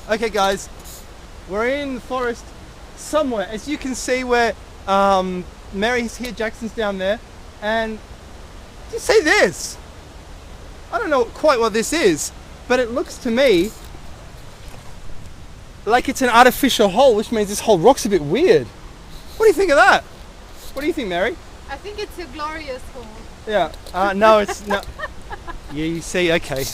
Okay, guys, we're in the forest somewhere. As you can see, where Mary's here, Jackson's down there, and just see this. I don't know quite what this is, but it looks to me like it's an artificial hole, which means this whole rock's a bit weird. What do you think of that? What do you think, Mary? I think it's a glorious hole. Yeah. No, it's not. Yeah, you see. Okay.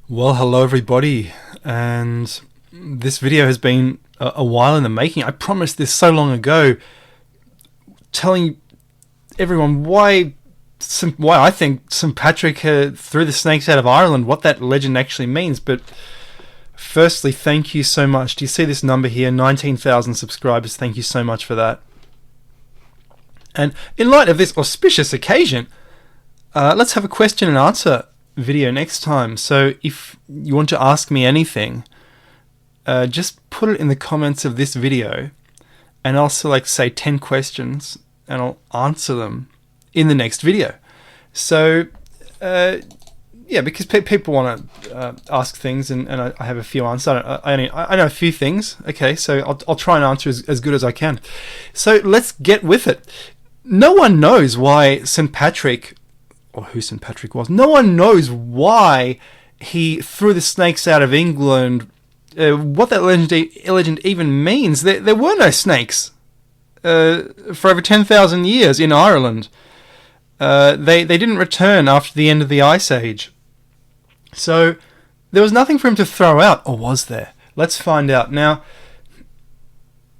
Well, hello everybody, and this video has been a while in the making. I promised this so long ago, telling everyone why I think St. Patrick threw the snakes out of Ireland, what that legend actually means. But firstly, thank you so much. Do you see this number here? 19,000 subscribers. Thank you so much for that. And in light of this auspicious occasion, let's have a question and answer video next time. So if you want to ask me anything, just put it in the comments of this video, and I'll select, say, 10 questions, and I'll answer them in the next video. So yeah, because people want to ask things, and I have a few answers. I know a few things. Okay, so I'll try and answer as good as I can. So let's get with it. No one knows why St. Patrick, or who St. Patrick was, no one knows why he threw the snakes out of England, what that legend even means. There were no snakes for over 10,000 years in Ireland. They didn't return after the end of the Ice Age. So there was nothing for him to throw out, or was there? Let's find out. Now,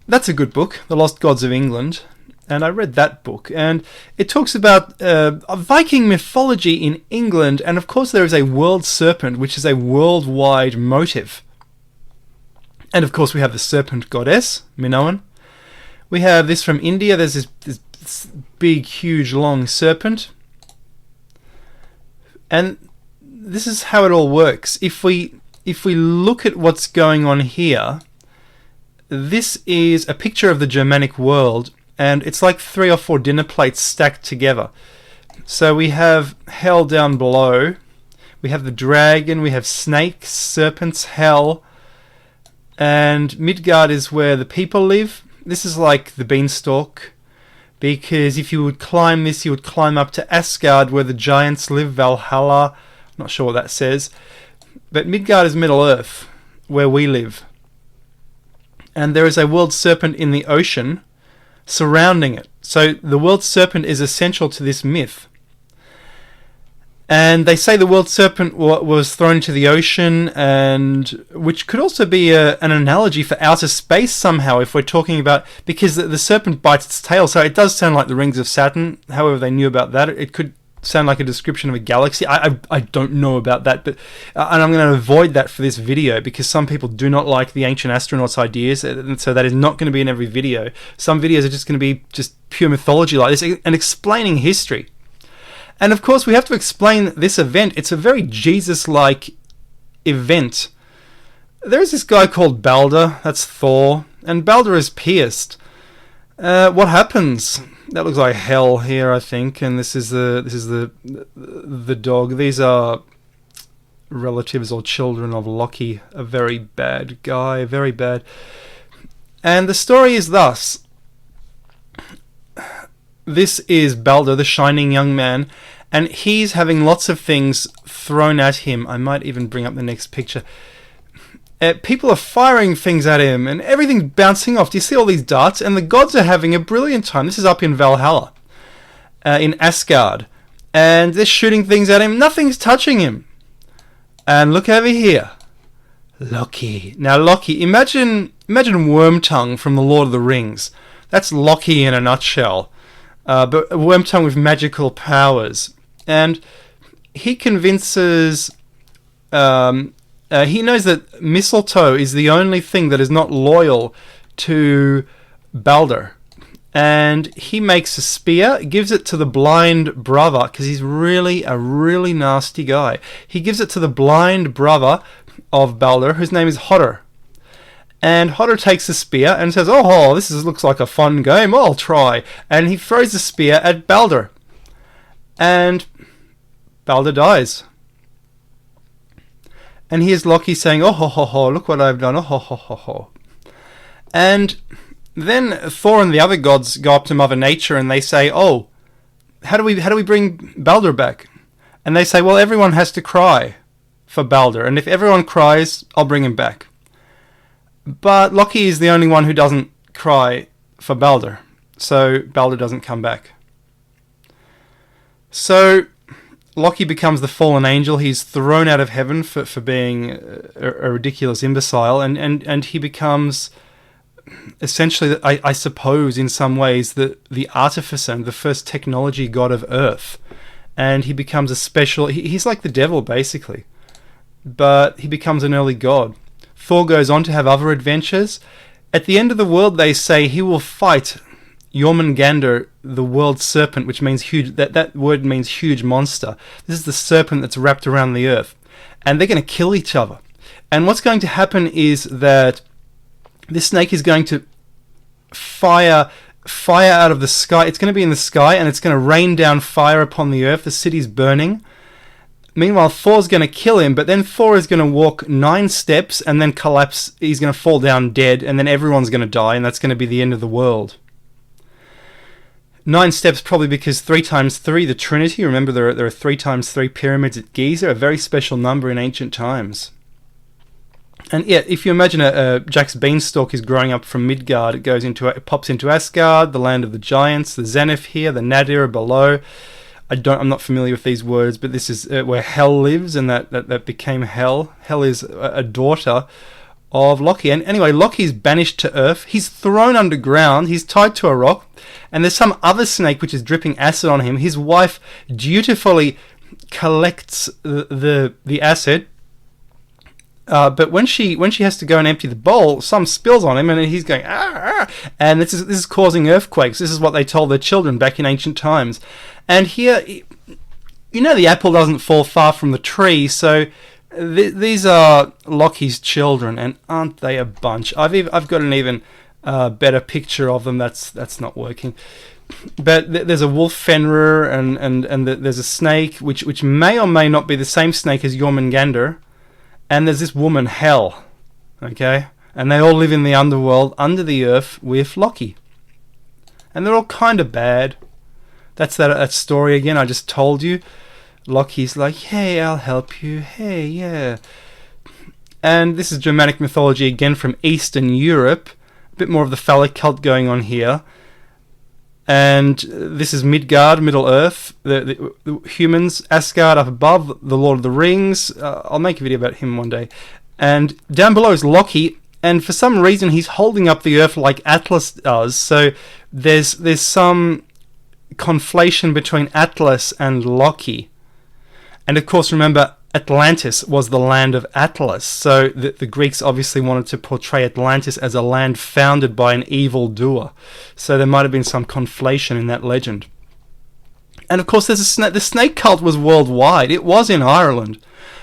that's a good book, The Lost Gods of England. And I read that book, and it talks about a Viking mythology in England, and of course there is a world serpent, which is a worldwide motif. And of course we have the serpent goddess, Minoan. We have this from India. There's this big, huge, long serpent. And this is how it all works. If we look at what's going on here, this is a picture of the Germanic world, and it's like 3 or 4 dinner plates stacked together. So we have hell down below, we have the dragon, we have snakes, serpents, hell, and Midgard is where the people live. This is like the beanstalk, because if you would climb this, you would climb up to Asgard, where the giants live, Valhalla. I'm not sure what that says. But Midgard is Middle Earth, where we live. And there is a world serpent in the ocean surrounding it. So the world serpent is essential to this myth. And they say the world serpent was thrown into the ocean, and which could also be an analogy for outer space somehow, if we're talking about, because the serpent bites its tail, so it does sound like the rings of Saturn. However they knew about that, it could sound like a description of a galaxy. I don't know about that, but and I'm going to avoid that for this video, because some people do not like the ancient astronauts ideas, and so that is not going to be in every video. Some videos are just going to be just pure mythology like this, and explaining history. And of course we have to explain this event. It's a very Jesus-like event. There is this guy called Balder, that's Thor, and Balder is pierced. What happens? That looks like hell here, I think, and this is the dog. These are relatives or children of Loki, a very bad guy, very bad. And the story is thus. This is Balder, the shining young man, and he's having lots of things thrown at him. I might even bring up the next picture. People are firing things at him, and everything's bouncing off. Do you see all these darts? And the gods are having a brilliant time. This is up in Valhalla, in Asgard. And they're shooting things at him. Nothing's touching him. And look over here. Loki. Now, Loki, imagine Wormtongue from The Lord of the Rings. That's Loki in a nutshell. But a Wormtongue with magical powers. And he convinces... he knows that mistletoe is the only thing that is not loyal to Balder. And he makes a spear, gives it to the blind brother, because he's really a really nasty guy. He gives it to the blind brother of Balder, whose name is Hodder. And Hodder takes the spear and says, "Oh, this looks like a fun game, I'll try." And he throws the spear at Balder. And Balder dies. And here's Loki saying, "Oh ho ho ho! Look what I've done! Oh ho ho ho ho!" And then Thor and the other gods go up to Mother Nature and they say, "Oh, how do we bring Balder back?" And they say, "Well, everyone has to cry for Balder, and if everyone cries, I'll bring him back." But Loki is the only one who doesn't cry for Balder, so Balder doesn't come back. So Loki becomes the fallen angel. He's thrown out of heaven for being a ridiculous imbecile, and he becomes essentially, I suppose, in some ways, the artificer and the first technology god of Earth. And he becomes a special... He's like the devil, basically. But he becomes an early god. Thor goes on to have other adventures. At the end of the world, they say he will fight Jormungandr, the world serpent, which means huge. That word means huge monster. This is the serpent that's wrapped around the earth. And they're going to kill each other. And what's going to happen is that this snake is going to fire out of the sky. It's going to be in the sky, and it's going to rain down fire upon the earth. The city's burning. Meanwhile, Thor's going to kill him, but then Thor is going to walk 9 steps and then collapse. He's going to fall down dead, and then everyone's going to die, and that's going to be the end of the world. 9 steps probably because 3 times 3, the Trinity. Remember, there are 3 times 3 pyramids at Giza, a very special number in ancient times. And yeah, if you imagine Jack's beanstalk is growing up from Midgard, it pops into Asgard, the land of the giants, the Zenith here, the Nadir below. I'm not familiar with these words, but this is where Hel lives, and that became Hel. Hel is a daughter of Loki. And anyway, Loki's banished to Earth. He's thrown underground. He's tied to a rock, and there's some other snake which is dripping acid on him. His wife dutifully collects the acid. But when she has to go and empty the bowl, some spills on him, and he's going and this is causing earthquakes. This is what they told their children back in ancient times. And here, the apple doesn't fall far from the tree. So these are Loki's children, and aren't they a bunch? I've got an even better picture of them. That's not working. But there's a wolf Fenrir, and there's a snake which may or may not be the same snake as Jormungandr. And there's this woman, Hel, okay? And they all live in the underworld, under the earth, with Loki. And they're all kind of bad. That's that story again I just told you. Loki's like, hey, I'll help you. Hey, yeah. And this is Germanic mythology again from Eastern Europe. A bit more of the phallic cult going on here. And this is Midgard, Middle Earth, the humans, Asgard up above, the Lord of the Rings. I'll make a video about him one day. And down below is Loki, and for some reason he's holding up the Earth like Atlas does. So there's some conflation between Atlas and Loki. And of course, remember, Atlantis was the land of Atlas. So the Greeks obviously wanted to portray Atlantis as a land founded by an evil doer. So there might have been some conflation in that legend. And of course, the snake cult was worldwide. It was in Ireland,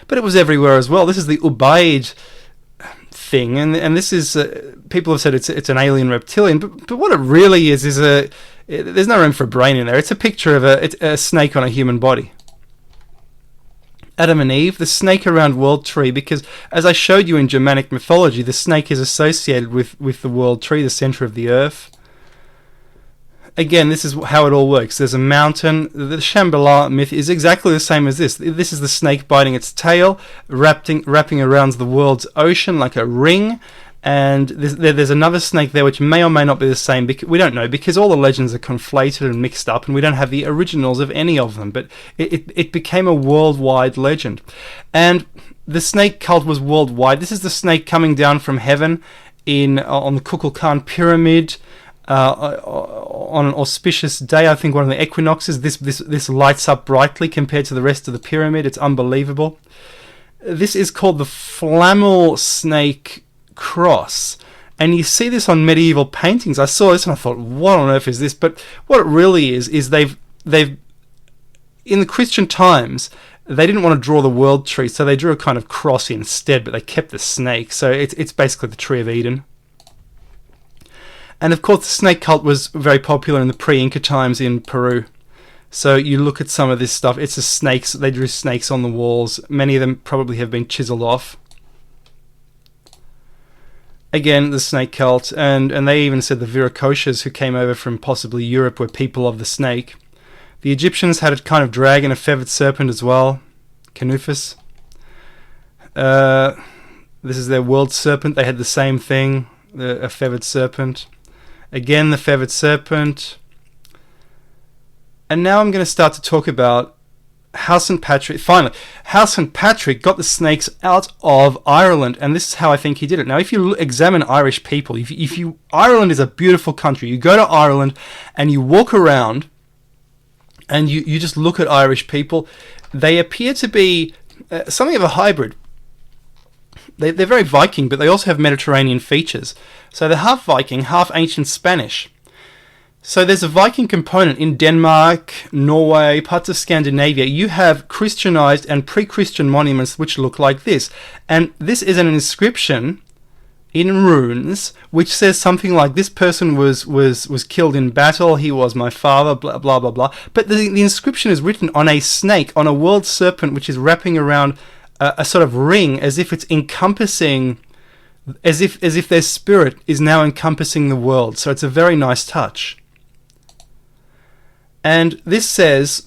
but it was everywhere as well. This is the Ubaid thing, and this is people have said it's an alien reptilian, but what it really is there's no room for a brain in there. It's a picture of a snake on a human body. Adam and Eve, the snake around World Tree, because as I showed you in Germanic mythology, the snake is associated with the World Tree, the center of the earth. Again, this is how it all works. There's a mountain. The Shambhala myth is exactly the same as this. This is the snake biting its tail, wrapping around the world's ocean like a ring. And there's another snake there which may or may not be the same. We don't know, because all the legends are conflated and mixed up, and we don't have the originals of any of them. But it became a worldwide legend. And the snake cult was worldwide. This is the snake coming down from heaven on the Kukulcan Pyramid. On an auspicious day, I think one of the equinoxes, this lights up brightly compared to the rest of the pyramid. It's unbelievable. This is called the Flamel snake cross, and you see this on medieval paintings. I saw this and I thought, what on earth is this? But what it really is they've in the Christian times, they didn't want to draw the world tree, so they drew a kind of cross instead, but they kept the snake. So it's basically the Tree of Eden. And of course, the snake cult was very popular in the pre-Inca times in Peru. So you look at some of this stuff. It's the snakes. They drew snakes on the walls. Many of them probably have been chiseled off. Again, the snake cult, and they even said the Viracochas, who came over from possibly Europe, were people of the snake. The Egyptians had a kind of dragon, a feathered serpent as well, Canufus. This is their world serpent. They had the same thing, a feathered serpent. Again, the feathered serpent. And now I'm going to start to talk about how St. Patrick, finally, how St. Patrick got the snakes out of Ireland, and this is how I think he did it. Now, if you examine Irish people, Ireland is a beautiful country. You go to Ireland and you walk around and you just look at Irish people. They appear to be something of a hybrid. They're very Viking, but they also have Mediterranean features. So they're half Viking, half ancient Spanish. So there's a Viking component in Denmark, Norway, parts of Scandinavia. You have Christianized and pre-Christian monuments which look like this. And this is an inscription in runes which says something like, this person was killed in battle, he was my father, blah, blah, blah, blah. But the inscription is written on a snake, on a world serpent, which is wrapping around a sort of ring, as if it's encompassing, as if their spirit is now encompassing the world. So it's a very nice touch. And this says,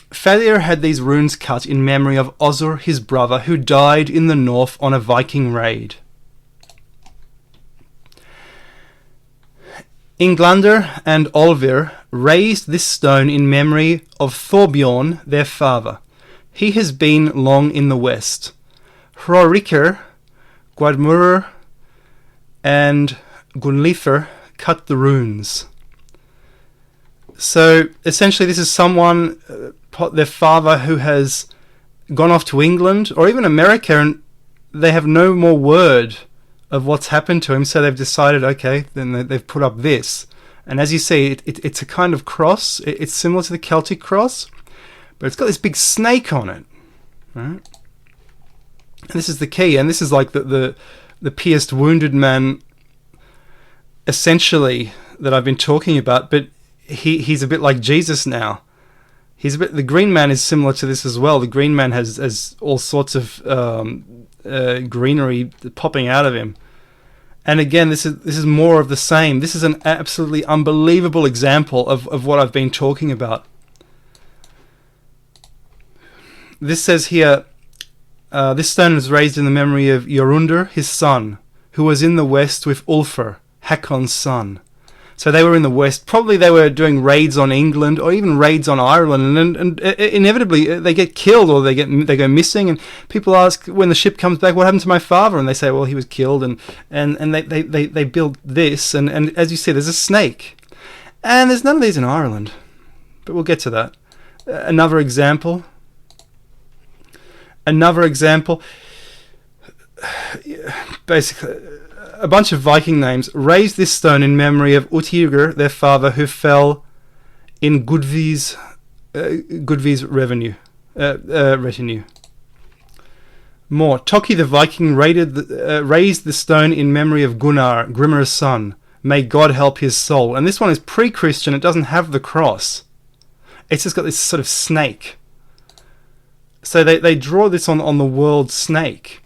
Fadir had these runes cut in memory of Osur, his brother, who died in the north on a Viking raid. Inglander and Olvir raised this stone in memory of Thorbjorn, their father. He has been long in the west. Hrorikr, Guadmurir, and Gunlither cut the runes. So essentially this is someone, their father, who has gone off to England or even America, and they have no more word of what's happened to him, so they've decided, okay, then they've put up this. And as you see, it's a kind of cross. It's similar to the Celtic cross, but it's got this big snake on it, right? And this is the key, and this is like the pierced wounded man, essentially, that I've been talking about, but he's a bit like Jesus now. The green man is similar to this as well. The green man has all sorts of greenery popping out of him. And again, this is more of the same. This is an absolutely unbelievable example of what I've been talking about. This says here, this stone was raised in the memory of Jorundur, his son, who was in the west with Ulfr, Hakon's son. So they were in the west. Probably they were doing raids on England or even raids on Ireland, and inevitably they get killed or they go missing. And people ask when the ship comes back, "What happened to my father?" And they say, "Well, he was killed." And they build this, and as you see, there's a snake, and there's none of these in Ireland, but we'll get to that. Another example. Basically, a bunch of Viking names raised this stone in memory of Utigr, their father, who fell in Gudvi's retinue. More, Toki the Viking raised the stone in memory of Gunnar, Grimmir's son. May God help his soul. And this one is pre-Christian. It doesn't have the cross. It's just got this sort of snake. So they draw this on the world snake.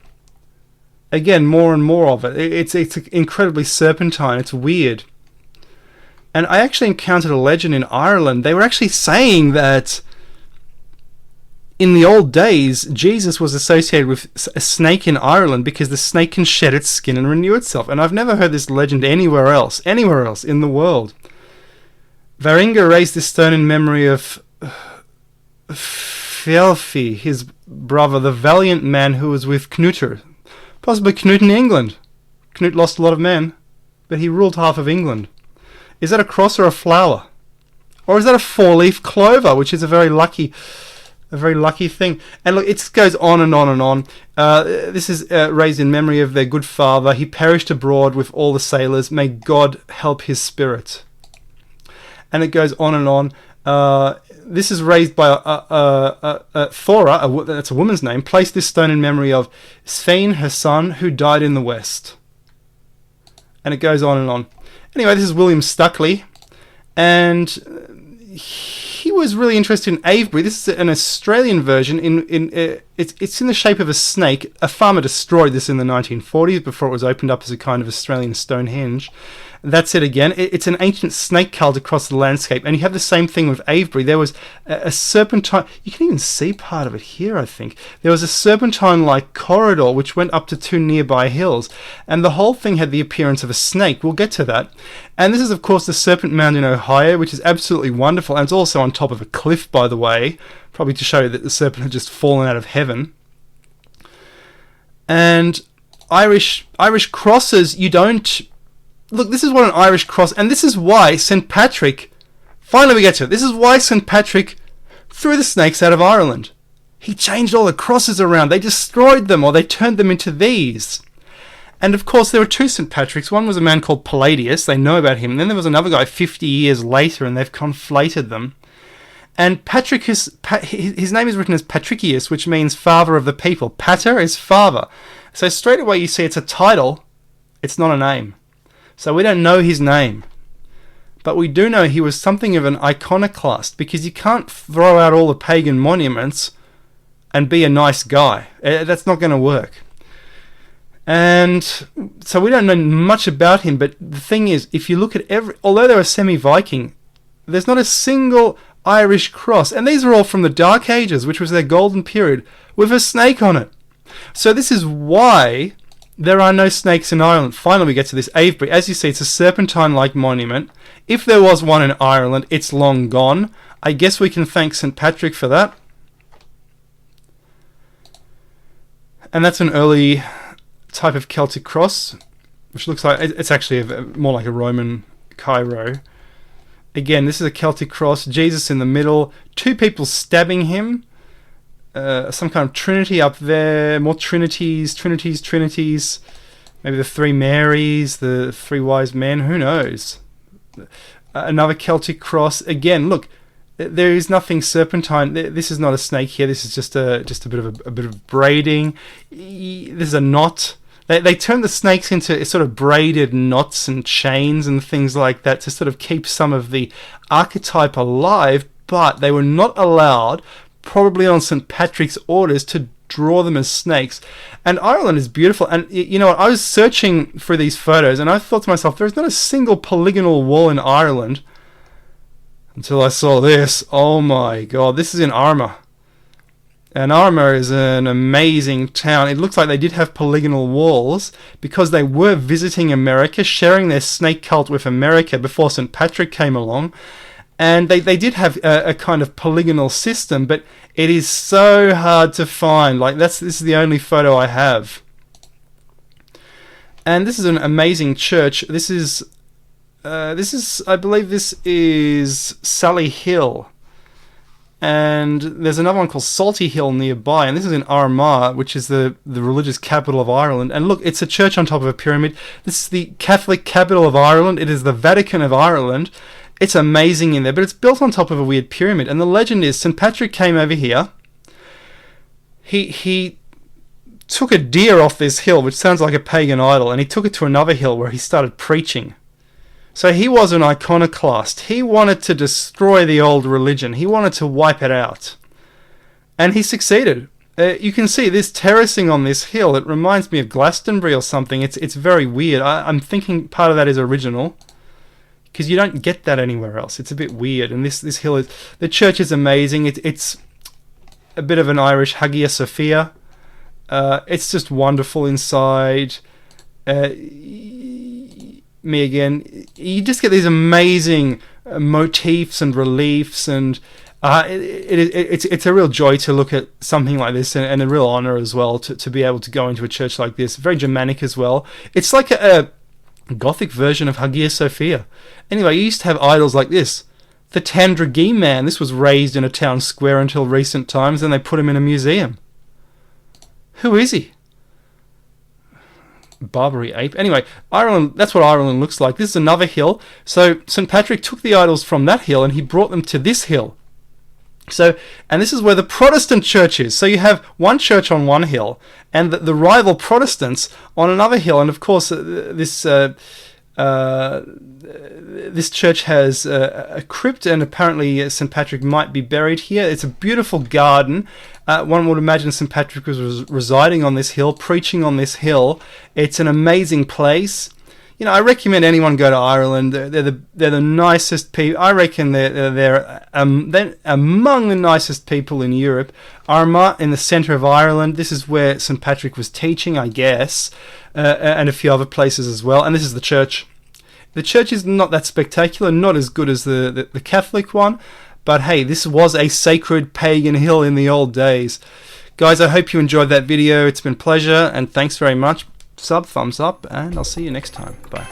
Again, more and more of it. It's incredibly serpentine. It's weird. And I actually encountered a legend in Ireland. They were actually saying that in the old days, Jesus was associated with a snake in Ireland because the snake can shed its skin and renew itself. And I've never heard this legend anywhere else in the world. Varinga raised this stone in memory of Fjalfi, his brother, the valiant man who was with Knutr. Possibly Knut in England. Knut lost a lot of men, but he ruled half of England. Is that a cross or a flower? Or is that a four-leaf clover, which is a very lucky thing? And look, it goes on and on and on. This is raised in memory of their good father. He perished abroad with all the sailors. May God help his spirit. And it goes on and on. This is raised by Thora, that's a woman's name, placed this stone in memory of Svein, her son, who died in the west. And it goes on and on. Anyway, this is William Stuckley, and he was really interested in Avebury. This is an Australian version. It's in the shape of a snake. A farmer destroyed this in the 1940s before it was opened up as a kind of Australian Stonehenge. That's it again. It's an ancient snake cult across the landscape. And you have the same thing with Avebury. There was a serpentine... You can even see part of it here, I think. There was a serpentine-like corridor which went up to two nearby hills. And the whole thing had the appearance of a snake. We'll get to that. And this is, of course, the Serpent Mound in Ohio, which is absolutely wonderful. And it's also on top of a cliff, by the way. Probably to show you that the serpent had just fallen out of heaven. And Irish crosses, you don't... Look, this is what an Irish cross... And this is why St. Patrick... Finally we get to it. This is why St. Patrick threw the snakes out of Ireland. He changed all the crosses around. They destroyed them, or they turned them into these. And of course there were two St. Patricks. One was a man called Palladius. They know about him. And then there was another guy 50 years later, and they've conflated them. And Patrick his name is written as Patricius, which means father of the people. Pater is father. So straight away you see it's a title. It's not a name. So we don't know his name. But we do know he was something of an iconoclast, because you can't throw out all the pagan monuments and be a nice guy. That's not going to work. And so we don't know much about him, but the thing is, if you look at although they're a semi-Viking, there's not a single Irish cross, and these are all from the Dark Ages, which was their golden period, with a snake on it. So this is why there are no snakes in Ireland. Finally we get to this Avebury. As you see, it's a serpentine-like monument. If there was one in Ireland, it's long gone. I guess we can thank St. Patrick for that. And that's an early type of Celtic cross, which looks like it's actually more like a Roman Cairo. Again, this is a Celtic cross. Jesus in the middle. Two people stabbing him. Some kind of trinity up there. More trinities. Maybe the three Marys, the three wise men. Who knows? Another Celtic cross. Again, look, there is nothing serpentine. This is not a snake here. This is just a bit of braiding. This is a knot. They turn the snakes into sort of braided knots and chains and things like that to sort of keep some of the archetype alive, but they were not allowed, probably on St. Patrick's orders, to draw them as snakes. And Ireland is beautiful. And you know what? I was searching for these photos and I thought to myself, there's not a single polygonal wall in Ireland until I saw this. Oh my God, this is in Armagh. And Armagh is an amazing town. It looks like they did have polygonal walls because they were visiting America, sharing their snake cult with America before St. Patrick came along. And they did have a kind of polygonal system, but it is so hard to find. Like this is the only photo I have. And this is an amazing church. This is I believe this is Sally Hill. And there's another one called Salty Hill nearby, and this is in Armagh, which is the religious capital of Ireland. And look, it's a church on top of a pyramid. This is the Catholic capital of Ireland. It is the Vatican of Ireland. It's amazing in there, but it's built on top of a weird pyramid. And the legend is St. Patrick came over here. He took a deer off this hill, which sounds like a pagan idol, and he took it to another hill where he started preaching. So he was an iconoclast. He wanted to destroy the old religion. He wanted to wipe it out. And he succeeded. You can see this terracing on this hill. It reminds me of Glastonbury or something. It's very weird. I'm thinking part of that is original, because you don't get that anywhere else. It's a bit weird. And this hill is... The church is amazing. It's a bit of an Irish Hagia Sophia. It's just wonderful inside. Me again, you just get these amazing motifs and reliefs, and it's a real joy to look at something like this, and a real honor as well to be able to go into a church like this. Very Germanic as well. It's like a Gothic version of Hagia Sophia. Anyway, you used to have idols like this. The Tandragee man, this was raised in a town square until recent times, and they put him in a museum. Who is he? Barbary ape. Anyway, Ireland, that's what Ireland looks like. This is another hill. So St. Patrick took the idols from that hill and he brought them to this hill. So, and this is where the Protestant church is. So you have one church on one hill and the rival Protestants on another hill. And of course, this This church has a crypt, and apparently St. Patrick might be buried here. It's a beautiful garden. One would imagine St. Patrick was residing on this hill, preaching on this hill. It's an amazing place. You know, I recommend anyone go to Ireland. They're the nicest people. I reckon they're among the nicest people in Europe. Armagh, in the centre of Ireland. This is where St. Patrick was teaching, I guess, and a few other places as well. And this is the church. The church is not that spectacular, not as good as the Catholic one, but hey, this was a sacred pagan hill in the old days. Guys, I hope you enjoyed that video. It's been a pleasure, and thanks very much. Thumbs up, and I'll see you next time. Bye.